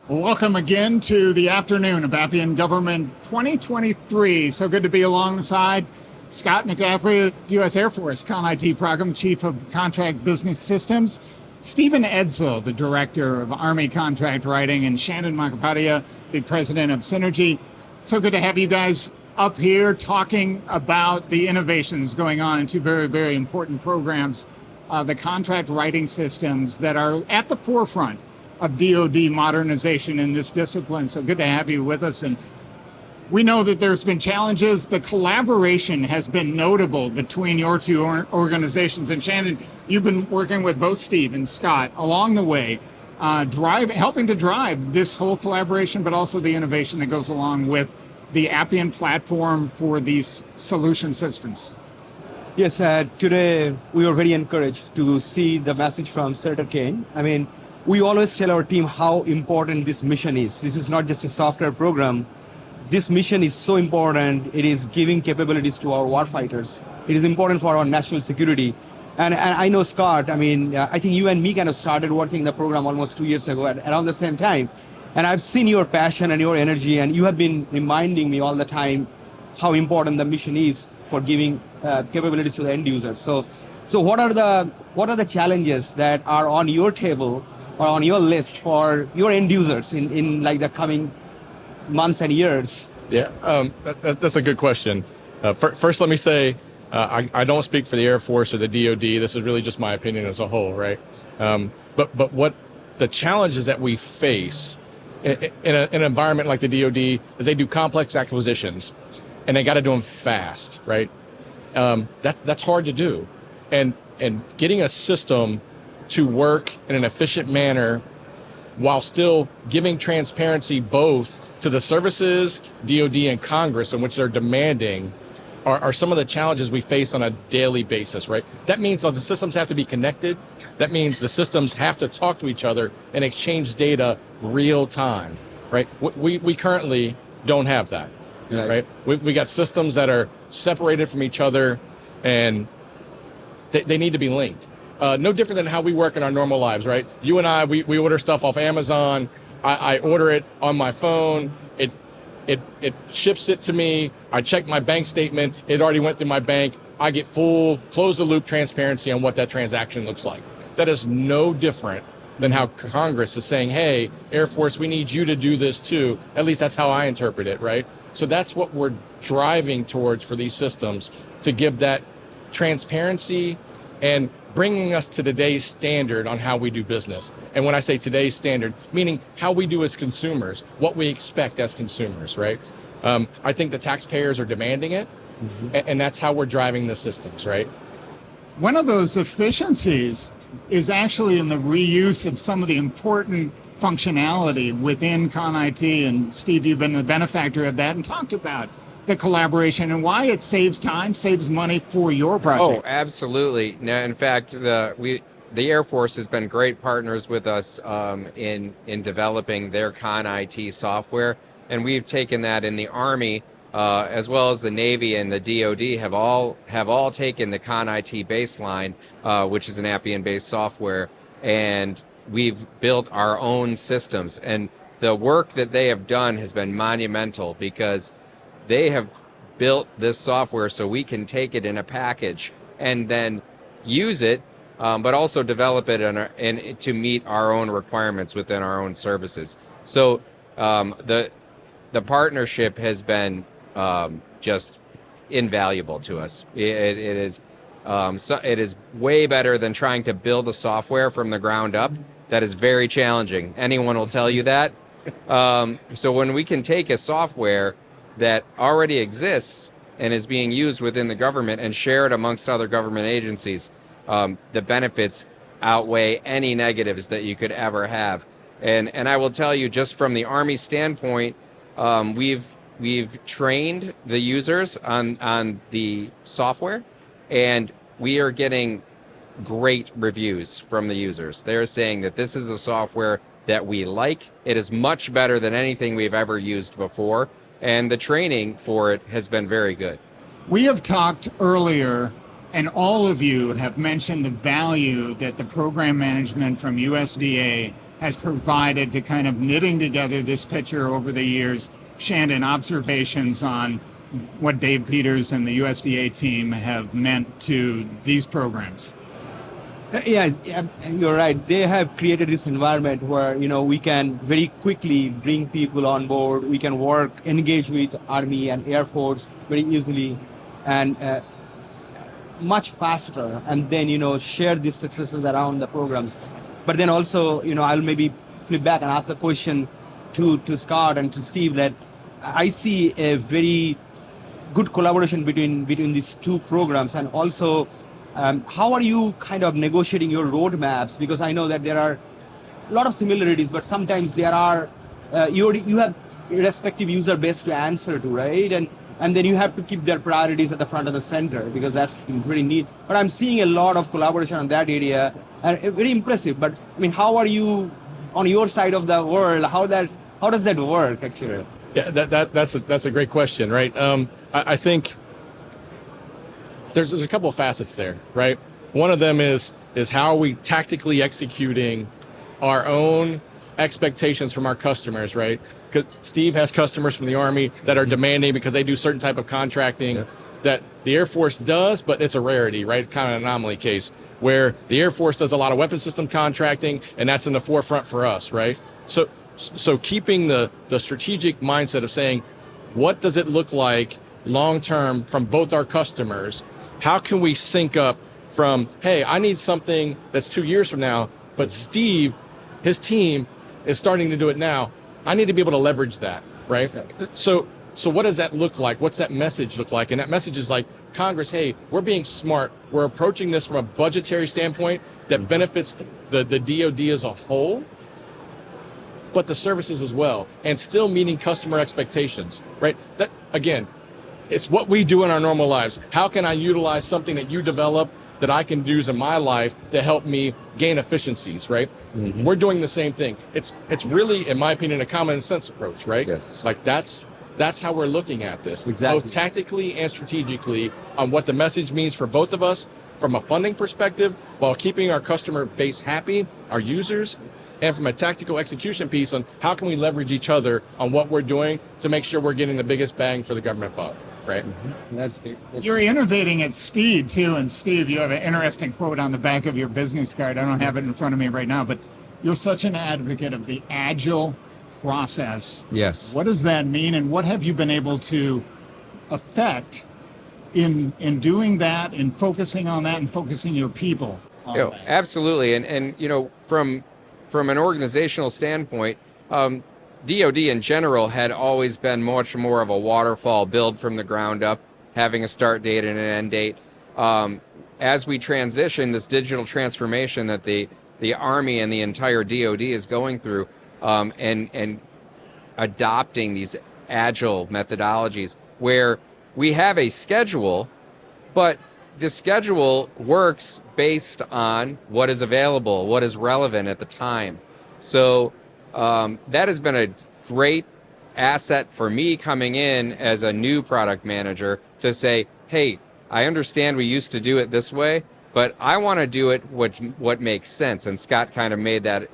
Well, welcome again to the afternoon of Appian Government 2023. So good to be alongside Scott McAffrey, U.S. Air Force ConIT Program Chief of Contract Business Systems, Stephen Edsall, the Director of Army Contract Writing, and Shannon Makapadia, the President of Synergy. So good to have you guys up here talking about the innovations going on in two very, very important programs, the contract writing systems that are at the forefront of DoD modernization in this discipline. So good to have you with us. And we know that there's been challenges. The collaboration has been notable between your two organizations. And Shannon, you've been working with both Steve and Scott along the way, helping to drive this whole collaboration, but also the innovation that goes along with the Appian platform for these solution systems. Yes, today we were very encouraged to see the message from Senator Kane. We always tell our team how important this mission is. This is not just a software program. This mission is so important. It is giving capabilities to our warfighters. It is important for our national security. And I know, Scott, I think you and me kind of started working the program almost 2 years ago around the same time. And I've seen your passion and your energy, and you have been reminding me all the time how important the mission is for giving capabilities to the end users. So what are the challenges that are on your table or on your list for your end users in like the coming months and years? Yeah, that's a good question. First, let me say, I don't speak for the Air Force or the DoD. This is really just my opinion as a whole, right? But what the challenges that we face in an environment like the DoD is they do complex acquisitions, and they got to do them fast, right? That's hard to do, and getting a system to work in an efficient manner while still giving transparency both to the services, DoD, and Congress, in which they're demanding, are some of the challenges we face on a daily basis, right? That means the systems have to be connected. That means the systems have to talk to each other and exchange data real time, right? We currently don't have that, right? We got systems that are separated from each other, and they need to be linked. No different than how we work in our normal lives, right? You and I, we order stuff off Amazon. I order it on my phone. It ships it to me. I check my bank statement. It already went through my bank. I get full close the loop transparency on what that transaction looks like. That is no different than how Congress is saying, hey, Air Force, we need you to do this too. At least that's how I interpret it, right? So that's what we're driving towards for these systems, to give that transparency and bringing us to today's standard on how we do business. And when I say today's standard, meaning how we do as consumers, what we expect as consumers, right? I think the taxpayers are demanding it, and that's how we're driving the systems, right? One of those efficiencies is actually in the reuse of some of the important functionality within ConIT, and Steve, you've been a benefactor of that and talked about the collaboration and why it saves time, saves money for your project. Oh, absolutely. Now, in fact, the Air Force has been great partners with us in developing their ConIT software, and we've taken that in the Army as well as the Navy and the DoD have all taken the ConIT baseline, which is an Appian-based software, and we've built our own systems. And the work that they have done has been monumental because they have built this software so we can take it in a package and then use it, but also develop it and to meet our own requirements within our own services. So the partnership has been just invaluable to us. It is way better than trying to build a software from the ground up. That is very challenging. Anyone will tell you that. So when we can take a software that already exists and is being used within the government and shared amongst other government agencies, the benefits outweigh any negatives that you could ever have. And I will tell you, just from the Army standpoint, we've trained the users on the software, and we are getting great reviews from the users. They're saying that this is a software that we like. It is much better than anything we've ever used before, and the training for it has been very good. We have talked earlier, and all of you have mentioned the value that the program management from USDA has provided to kind of knitting together this picture over the years. Shandon, observations on what Dave Peters and the USDA team have meant to these programs. Yeah, you're right. They have created this environment where we can very quickly bring people on board. We can engage with Army and Air Force very easily, and much faster. And then share these successes around the programs. But then also I'll maybe flip back and ask the question to Scott and to Steve that I see a very good collaboration between these two programs, and also. How are you kind of negotiating your roadmaps? Because I know that there are a lot of similarities, but sometimes there are you have respective user base to answer to, right? And then you have to keep their priorities at the front of the center, because that's pretty neat. But I'm seeing a lot of collaboration on that area, and very impressive. But I mean, how are you on your side of the world? How does that work actually? Yeah, that's a great question, right? I think. There's a couple of facets there, right? One of them is how are we tactically executing our own expectations from our customers, right? Because Steve has customers from the Army that are demanding because they do certain type of contracting that the Air Force does, but it's a rarity, right? Kind of an anomaly case where the Air Force does a lot of weapon system contracting, and that's in the forefront for us, right? So keeping the strategic mindset of saying, what does it look like long-term from both our customers? How can we sync up from, hey, I need something that's 2 years from now, but Steve, his team is starting to do it now. I need to be able to leverage that, right? Exactly. So what does that look like? What's that message look like? And that message is like, Congress, hey, we're being smart. We're approaching this from a budgetary standpoint that benefits the DoD as a whole, but the services as well, and still meeting customer expectations, right? That, again, it's what we do in our normal lives. How can I utilize something that you develop that I can use in my life to help me gain efficiencies, right? Mm-hmm. We're doing the same thing. It's really, in my opinion, a common sense approach, right? Yes. Like that's how we're looking at this. Exactly. Both tactically and strategically on what the message means for both of us from a funding perspective, while keeping our customer base happy, our users, and from a tactical execution piece on how can we leverage each other on what we're doing to make sure we're getting the biggest bang for the government buck. Right. Mm-hmm. That's You're innovating at speed too. And Steve, you have an interesting quote on the back of your business card. I don't have it in front of me right now, but you're such an advocate of the agile process. Yes. What does that mean, and what have you been able to affect in doing that, in focusing on that, and focusing your people on that? Absolutely. And from an organizational standpoint, DoD in general had always been much more of a waterfall build from the ground up, having a start date and an end date. As we transition this digital transformation that the Army and the entire DoD is going through, and adopting these agile methodologies where we have a schedule, but the schedule works based on what is available, what is relevant at the time. So that has been a great asset for me coming in as a new product manager to say, hey, I understand we used to do it this way, but I want to do it what makes sense. And Scott kind of made that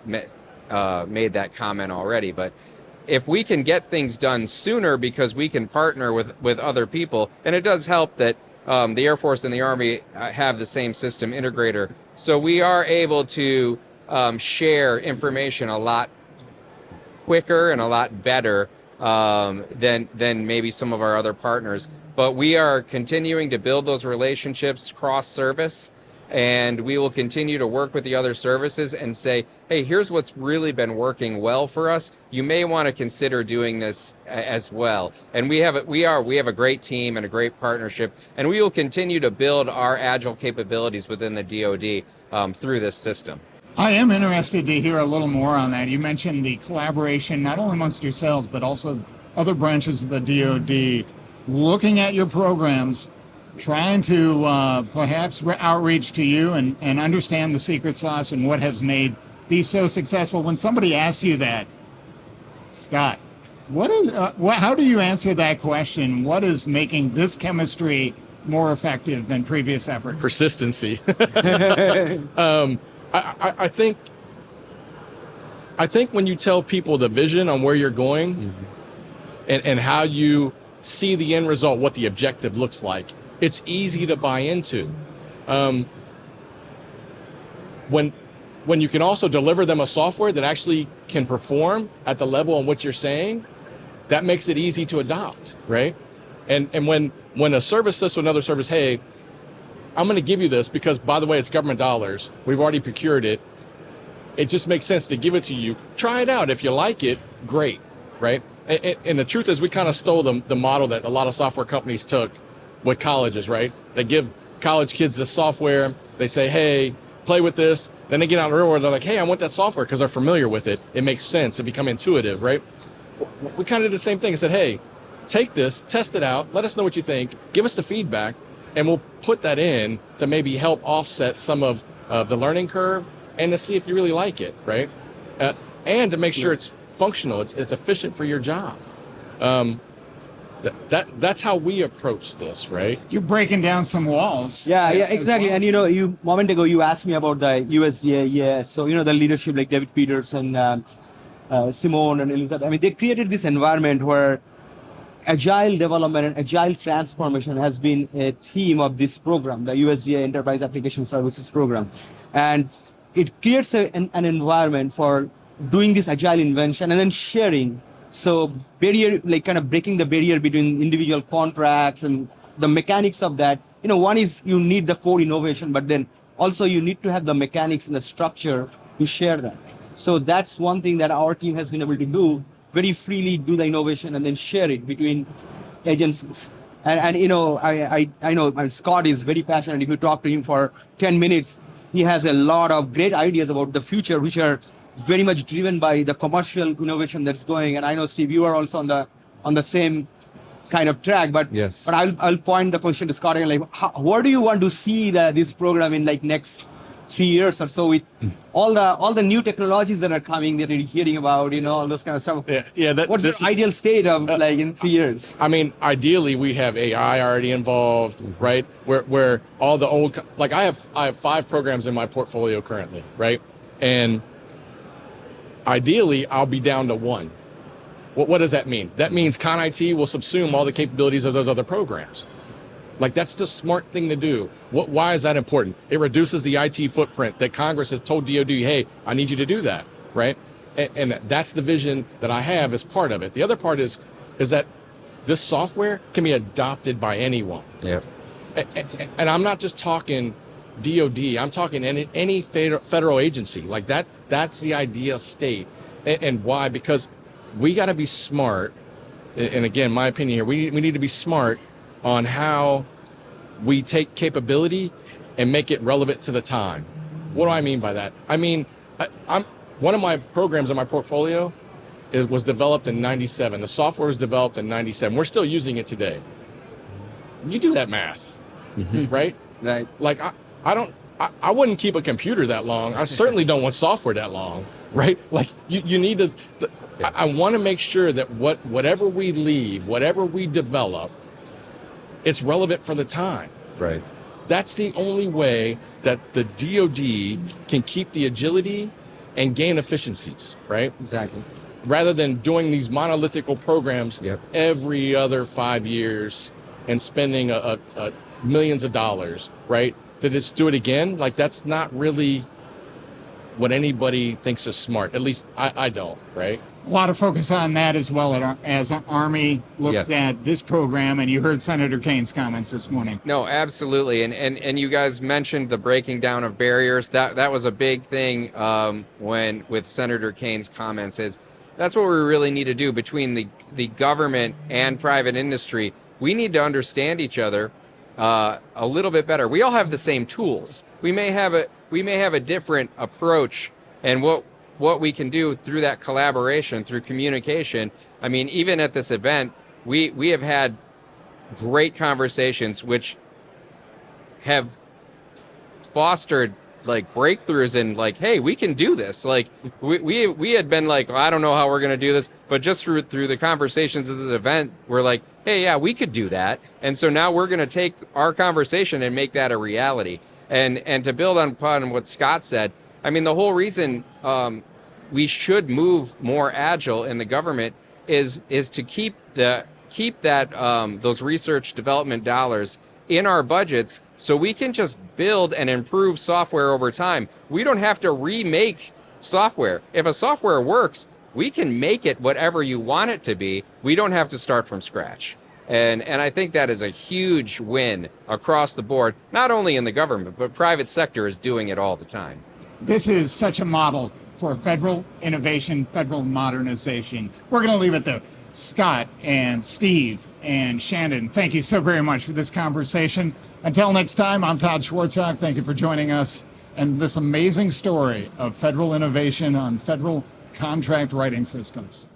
comment already. But if we can get things done sooner because we can partner with other people, and it does help that the Air Force and the Army have the same system integrator, so we are able to share information a lot quicker and a lot better than maybe some of our other partners. But we are continuing to build those relationships cross-service, and we will continue to work with the other services and say, hey, here's what's really been working well for us. You may want to consider doing this as well. And we have a great team and a great partnership, and we will continue to build our agile capabilities within the DoD through this system. I am interested to hear a little more on that. You mentioned the collaboration, not only amongst yourselves, but also other branches of the DoD, looking at your programs, trying to perhaps outreach to you and understand the secret sauce and what has made these so successful. When somebody asks you that, Scott, how do you answer that question? What is making this chemistry more effective than previous efforts? Persistency. I I think when you tell people the vision on where you're going and how you see the end result, what the objective looks like, it's easy to buy into. When you can also deliver them a software that actually can perform at the level on which you're saying, that makes it easy to adopt, right? And when a service says to another service, hey, I'm going to give you this because, by the way, it's government dollars. We've already procured it. It just makes sense to give it to you. Try it out. If you like it, great, right? And the truth is we kind of stole the model that a lot of software companies took with colleges, right? They give college kids this software. They say, hey, play with this. Then they get out in the real world. They're like, hey, I want that software because they're familiar with it. It makes sense. It become intuitive, right? We kind of did the same thing. I said, hey, take this, test it out. Let us know what you think. Give us the feedback. And we'll put that in to maybe help offset some of the learning curve and to see if you really like it, right? And to make sure it's functional, it's efficient for your job. That's how we approach this, right? You're breaking down some walls. Yeah, exactly. Well. And you moment ago you asked me about the USDA. Yeah, so the leadership like David Peters and Simone and Elizabeth. I mean, they created this environment where agile development and agile transformation has been a theme of this program, the USDA Enterprise Application Services Program, and it creates an environment for doing this agile invention and then sharing. So barrier, like kind of breaking the barrier between individual contracts and the mechanics of that. One is you need the core innovation, but then also you need to have the mechanics and the structure to share that. So that's one thing that our team has been able to do, very freely do the innovation and then share it between agencies. And I know Scott is very passionate. If you talk to him for 10 minutes, he has a lot of great ideas about the future, which are very much driven by the commercial innovation that's going. And I know, Steve, you are also on the same kind of track. But yes. But I'll point the question to Scott again, where do you want to see this program in next 3 years or so with all the new technologies that are coming that you're hearing about, all those kind of stuff? Yeah. What's the ideal state of in 3 years? I mean, ideally we have AI already involved, right? Where all the old, I have 5 programs in my portfolio currently, right? And ideally I'll be down to 1. What does that mean? That means ConIT will subsume all the capabilities of those other programs. That's the smart thing to do. Why is that important? It reduces the IT footprint that Congress has told DoD, hey, I need you to do that, right? And that's the vision that I have as part of it. The other part is that this software can be adopted by anyone. Yep. And I'm not just talking DoD. I'm talking any federal agency. That's the ideal state. And why? Because we got to be smart. And again, my opinion here, we need to be smart on how we take capability and make it relevant to the time. What do I mean by that? I mean, I'm one of my programs in my portfolio was developed in 97. The software was developed in 97. We're still using it today. You do that math, right? Right. I wouldn't keep a computer that long. I certainly don't want software that long, right? You need to, yes. I want to make sure that whatever we leave, whatever we develop, it's relevant for the time. Right. That's the only way that the DoD can keep the agility and gain efficiencies, right? Exactly. Rather than doing these monolithical programs Yep. every other 5 years and spending millions of dollars, right? To just do it again, that's not really what anybody thinks is smart. At least I don't, right? A lot of focus on that as well as Army looks at this program, and you heard Senator Kane's comments this morning. No, absolutely, and you guys mentioned the breaking down of barriers. That was a big thing when with Senator Kane's comments. Is that's what we really need to do between the government and private industry. We need to understand each other a little bit better. We all have the same tools. We may have a different approach, and what we can do through that collaboration, through communication. I mean, even at this event, we have had great conversations which have fostered breakthroughs in hey, we can do this. We had been I don't know how we're going to do this, but just through the conversations of this event, we're hey, yeah, we could do that. And so now we're going to take our conversation and make that a reality. And to build upon what Scott said, I mean, the whole reason we should move more agile in the government is to keep those research development dollars in our budgets so we can just build and improve software over time. We don't have to remake software. If a software works, we can make it whatever you want it to be. We don't have to start from scratch. And I think that is a huge win across the board, not only in the government, but private sector is doing it all the time. This is such a model for federal innovation, federal modernization. We're going to leave it there. Scott and Steve and Shannon, thank you so very much for this conversation. Until next time, I'm Todd Schwartzrock. Thank you for joining us and this amazing story of federal innovation on federal contract writing systems.